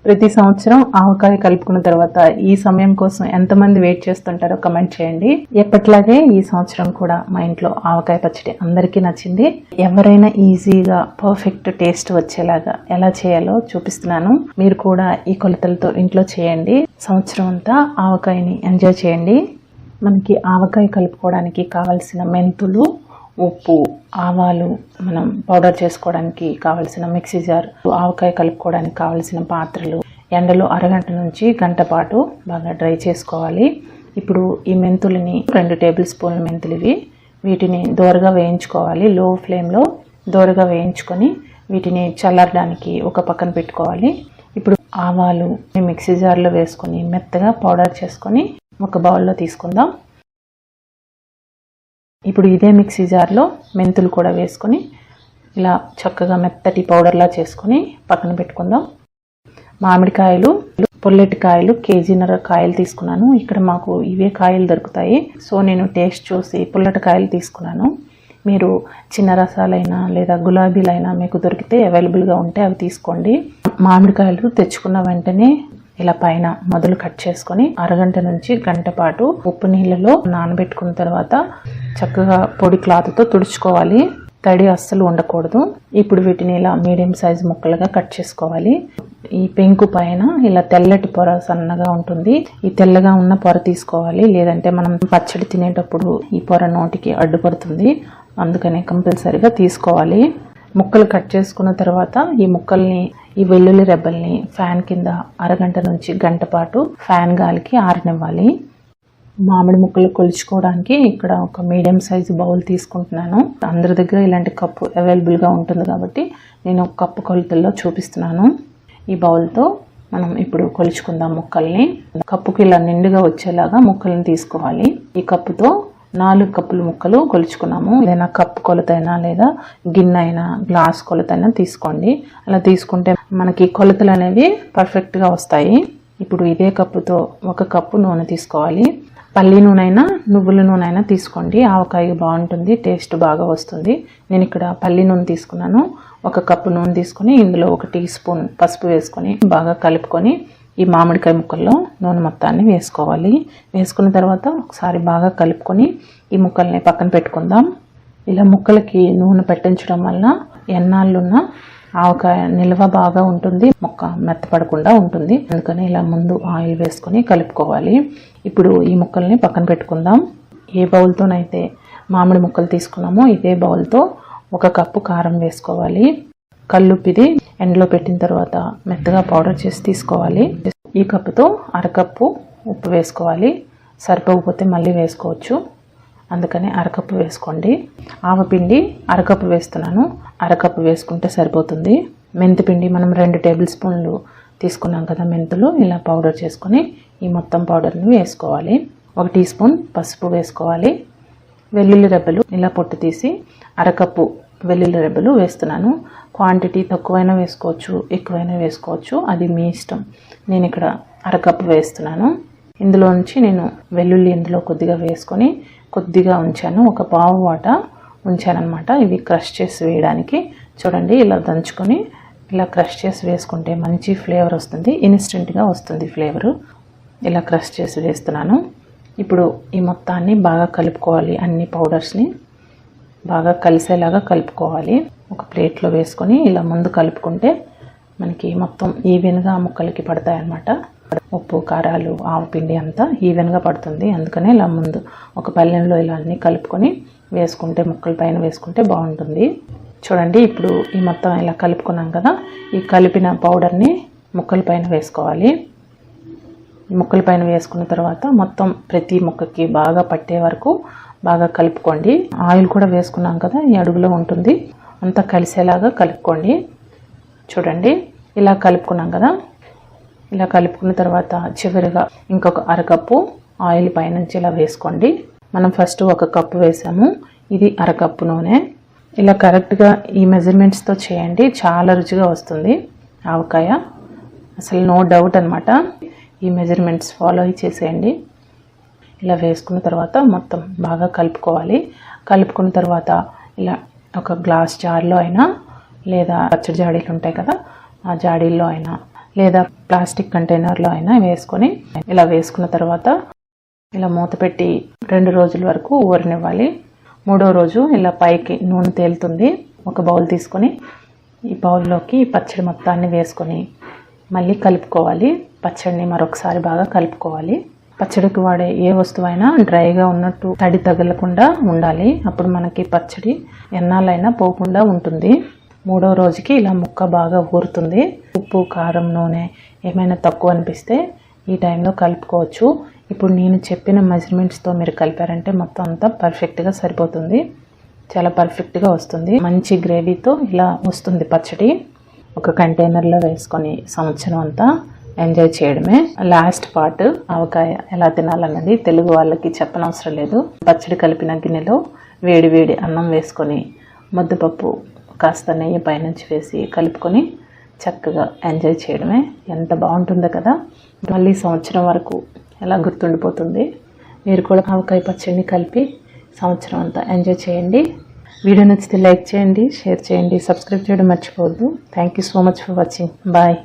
ప్రతి సంవత్సరం ఆవకాయ కలుపుకున్న తర్వాత ఈ సమయం కోసం ఎంతమంది వెయిట్ చేస్తుంటారో కమెంట్ చేయండి. ఎప్పటిలాగే ఈ సంవత్సరం కూడా మా ఇంట్లో ఆవకాయ పచ్చడి అందరికీ నచ్చింది. ఎవరైనా ఈజీగా పర్ఫెక్ట్ టేస్ట్ వచ్చేలాగా ఎలా చేయాలో చూపిస్తున్నాను. మీరు కూడా ఈ కొలతలతో ఇంట్లో చేయండి. సంవత్సరం అంతా ఆవకాయని ఎంజాయ్ చేయండి. మనకి ఆవకాయ కలుపుకోవడానికి కావాల్సిన మెంతులు, ఉప్పు, ఆవాలు, మనం పౌడర్ చేసుకోవడానికి కావలసిన మిక్సీ జార్, ఆవకాయ కలుపుకోవడానికి కావలసిన పాత్రలు, ఎండలో అరగంట నుంచి గంట పాటు బాగా డ్రై చేసుకోవాలి. ఇప్పుడు ఈ మెంతులని 2 టేబుల్ స్పూన్ల మెంతులు వీటిని దోరగా వేయించుకోవాలి. లో ఫ్లేమ్లో దోరగా వేయించుకొని వీటిని చల్లారడానికి ఒక పక్కన పెట్టుకోవాలి. ఇప్పుడు ఆవాలు మిక్సీ జార్లో వేసుకొని మెత్తగా పౌడర్ చేసుకొని ఒక బౌల్లో తీసుకుందాం. ఇప్పుడు ఇదే మిక్సీ జార్లో మెంతులు కూడా వేసుకొని ఇలా చక్కగా మెత్తటి పౌడర్లా చేసుకొని పక్కన పెట్టుకుందాం. మామిడికాయలు, పుల్లటి కాయలు, కేజీన్నర కాయలు తీసుకున్నాను. ఇక్కడ మాకు ఇవే కాయలు దొరుకుతాయి. సో నేను టేస్ట్ చూసి పుల్లటి కాయలు తీసుకున్నాను. మీరు చిన్న రసాలైనా లేదా గులాబీలైనా మీకు దొరికితే అవైలబుల్గా ఉంటే అవి తీసుకోండి. మామిడికాయలు తెచ్చుకున్న వెంటనే ఇలా పైన మొదలు కట్ చేసుకొని అరగంట నుంచి గంట పాటు ఉప్పు నీళ్ళలో నానబెట్టుకున్న తర్వాత చక్కగా పొడి క్లాత్తో తుడుచుకోవాలి. తడి అస్సలు ఉండకూడదు. ఇప్పుడు వీటిని ఇలా మీడియం సైజ్ ముక్కలుగా కట్ చేసుకోవాలి. ఈ పెంకు పైన ఇలా తెల్లటి పొర సన్నగా ఉంటుంది. ఈ తెల్లగా ఉన్న పొర తీసుకోవాలి, లేదంటే మనం పచ్చడి తినేటప్పుడు ఈ పొర నోటికి అడ్డుపడుతుంది. అందుకని కంపల్సరీగా తీసుకోవాలి. ముక్కలు కట్ చేసుకున్న తర్వాత ఈ ముక్కల్ని, ఈ వెల్లుల్లి రెబ్బల్ని ఫ్యాన్ కింద అరగంట నుంచి గంట పాటు ఫ్యాన్ గాలికి ఆరనివ్వాలి. మామిడి ముక్కలు కొలుచుకోవడానికి ఇక్కడ ఒక మీడియం సైజు బౌల్ తీసుకుంటున్నాను. అందరి దగ్గర ఇలాంటి కప్పు అవైలబుల్గా ఉంటుంది కాబట్టి నేను ఒక కప్పు కొలతల్లో చూపిస్తున్నాను. ఈ బౌల్తో మనం ఇప్పుడు కొలుచుకుందాం ముక్కల్ని. కప్పుకి ఇలా నిండుగా వచ్చేలాగా ముక్కల్ని తీసుకోవాలి. ఈ కప్పుతో 4 కప్పుల ముక్కలు కొలుచుకున్నాము. ఏదైనా కప్పు కొలతైనా లేదా గిన్నె అయినా గ్లాస్ కొలతైనా తీసుకోండి. అలా తీసుకుంటే మనకి కొలతలు అనేవి పర్ఫెక్ట్గా వస్తాయి. ఇప్పుడు ఇదే కప్పుతో 1 కప్పు నూనె తీసుకోవాలి. పల్లి నూనె అయినా నువ్వుల నూనె అయినా తీసుకోండి. ఆవకాయ బాగుంటుంది, టేస్ట్ బాగా వస్తుంది. నేను ఇక్కడ పల్లి నూనె తీసుకున్నాను. 1 కప్పు నూనె తీసుకొని ఇందులో 1 టీ స్పూన్ పసుపు వేసుకొని బాగా కలుపుకొని ఈ మామిడికాయ ముక్కల్లో నూనె మొత్తాన్ని వేసుకోవాలి. వేసుకున్న తర్వాత ఒకసారి బాగా కలుపుకొని ఈ ముక్కల్ని పక్కన పెట్టుకుందాం. ఇలా ముక్కలకి నూనె పెట్టించడం వల్ల ఎన్నాళ్ళున్న ఆవకాయ నిల్వ బాగా ఉంటుంది, ముక్క మెత్తపడకుండా ఉంటుంది. అందుకని ఇలా ముందు ఆయిల్ వేసుకొని కలుపుకోవాలి. ఇప్పుడు ఈ ముక్కల్ని పక్కన పెట్టుకుందాం. ఏ బౌల్తోనైతే మామిడి ముక్కలు తీసుకున్నామో ఇదే బౌల్తో 1 కప్పు కారం వేసుకోవాలి. కల్లుప్పిది ఎండలో పెట్టిన తర్వాత మెత్తగా పౌడర్ చేసి తీసుకోవాలి. ఈ కప్పుతో 1/2 కప్పు ఉప్పు వేసుకోవాలి. సరిపోకపోతే మళ్ళీ వేసుకోవచ్చు, అందుకని 1/2 కప్పు వేసుకోండి. ఆవపిండి 1/2 కప్పు వేస్తున్నాను. 1/2 కప్పు వేసుకుంటే సరిపోతుంది. మెంతిపిండి మనం 2 టేబుల్ స్పూన్లు తీసుకున్నాం కదా మెంతులు, ఇలా పౌడర్ చేసుకొని ఈ మొత్తం పౌడర్ని వేసుకోవాలి. 1 టీ స్పూన్ పసుపు వేసుకోవాలి. వెల్లుల్లి రెబ్బలు ఇలా పొట్టు తీసి 1/2 కప్పు వెల్లుల్లి రెబ్బలు వేస్తున్నాను. క్వాంటిటీ తక్కువైనా వేసుకోవచ్చు, ఎక్కువైనా వేసుకోవచ్చు, అది మీ ఇష్టం. నేను ఇక్కడ 1/2 కప్పు వేస్తున్నాను. ఇందులో నుంచి నేను వెల్లుల్లి ఇందులో కొద్దిగా వేసుకొని కొద్దిగా ఉంచాను. 1 పావు వాట ఉంచానమాట. ఇవి క్రష్ చేసి వేయడానికి. చూడండి, ఇలా దంచుకొని ఇలా క్రష్ చేసి వేసుకుంటే మంచి ఫ్లేవర్ వస్తుంది, ఇన్స్టెంట్గా వస్తుంది ఫ్లేవరు. ఇలా క్రష్ చేసి వేస్తున్నాను. ఇప్పుడు ఈ మొత్తాన్ని బాగా కలుపుకోవాలి. అన్ని పౌడర్స్ని బాగా కలిసేలాగా కలుపుకోవాలి. ఒక ప్లేట్లో వేసుకొని ఇలా ముందు కలుపుకుంటే మనకి మొత్తం ఈవెన్గా ముక్కలకి పడతాయి అన్నమాట. ఉప్పు, కారాలు, ఆవపిండి అంతా ఈవెన్గా పడుతుంది. అందుకనే ఇలా ముందు ఒక పళ్ళెంలో ఇలా అన్నీ కలుపుకొని వేసుకుంటే, ముక్కల పైన వేసుకుంటే బాగుంటుంది. చూడండి, ఇప్పుడు ఈ మొత్తం ఇలా కలుపుకున్నాం కదా, ఈ కలిపిన పౌడర్ని ముక్కల పైన వేసుకోవాలి. ముక్కల పైన వేసుకున్న తర్వాత మొత్తం ప్రతి ముక్కకి బాగా పట్టే వరకు బాగా కలుపుకోండి. ఆయిల్ కూడా వేసుకున్నాం కదా, ఈ అడుగులో ఉంటుంది, అంతా కలిసేలాగా కలుపుకోండి. చూడండి, ఇలా కలుపుకున్నాం కదా. ఇలా కలుపుకున్న తర్వాత చివరిగా ఇంకొక 1/2 కప్పు ఆయిల్ పైనుంచి ఇలా వేసుకోండి. మనం ఫస్ట్ 1 కప్పు వేసాము, ఇది 1/2 కప్పు నూనె. ఇలా కరెక్ట్గా ఈ మెజర్మెంట్స్తో చేయండి, చాలా రుచిగా వస్తుంది ఆవకాయ. అసలు నో డౌట్ అనమాట. ఈ మెజర్మెంట్స్ ఫాలో చేసేయండి. ఇలా వేసుకున్న తర్వాత మొత్తం బాగా కలుపుకోవాలి. కలుపుకున్న తర్వాత ఇలా ఒక గ్లాస్ జార్లో అయినా లేదా పచ్చడి జాడీలు ఉంటాయి కదా, ఆ జాడీల్లో అయినా లేదా ప్లాస్టిక్ కంటైనర్లో అయినా వేసుకొని ఇలా వేసుకున్న తర్వాత ఇలా మూత పెట్టి 2 రోజుల వరకు ఊరనివ్వాలి. 3వ రోజు ఇలా పైకి నూనె తేలుతుంది. ఒక బౌల్ తీసుకొని ఈ బౌల్లోకి పచ్చడి మొత్తాన్ని వేసుకొని మళ్ళీ కలుపుకోవాలి. పచ్చడిని మరొకసారి బాగా కలుపుకోవాలి. పచ్చడికి వాడే ఏ వస్తువైనా డ్రైగా ఉన్నట్టు తడి తగలకుండా ఉండాలి. అప్పుడు మనకి పచ్చడి ఎన్నాళ్ళైనా పోకుండా ఉంటుంది. 3వ రోజుకి ఇలా ముక్క బాగా ఊరుతుంది. ఉప్పు, కారం, నూనె ఏమైనా తక్కువ అనిపిస్తే ఈ టైంలో కలుపుకోవచ్చు. ఇప్పుడు నేను చెప్పిన మెజర్మెంట్స్తో మీరు కలిపారంటే మొత్తం అంతా పర్ఫెక్ట్గా సరిపోతుంది. చాలా పర్ఫెక్ట్గా వస్తుంది. మంచి గ్రేవీతో ఇలా వస్తుంది పచ్చడి. ఒక కంటైనర్లో వేసుకొని సంవత్సరం అంతా ఎంజాయ్ చేయడమే. లాస్ట్ పార్ట్ ఆవకాయ ఎలా తినాలన్నది తెలుగు వాళ్ళకి చెప్పనవసరం లేదు. పచ్చడి కలిపిన గిన్నెలో వేడి వేడి అన్నం వేసుకొని ముద్దపప్పు కాస్త నెయ్యి పైనుంచి వేసి కలుపుకొని చక్కగా ఎంజాయ్ చేయడమే. ఎంత బాగుంటుందో కదా. మళ్ళీ సంవత్సరం వరకు ఎలా గుర్తుండిపోతుంది. మీరు కూడా ఆవకాయ పచ్చడిని కలిపి సంవత్సరం అంతా ఎంజాయ్ చేయండి. వీడియో నచ్చితే లైక్ చేయండి, షేర్ చేయండి, సబ్స్క్రైబ్ చేయడం మర్చిపోవద్దు. Thank you so much for watching. Bye.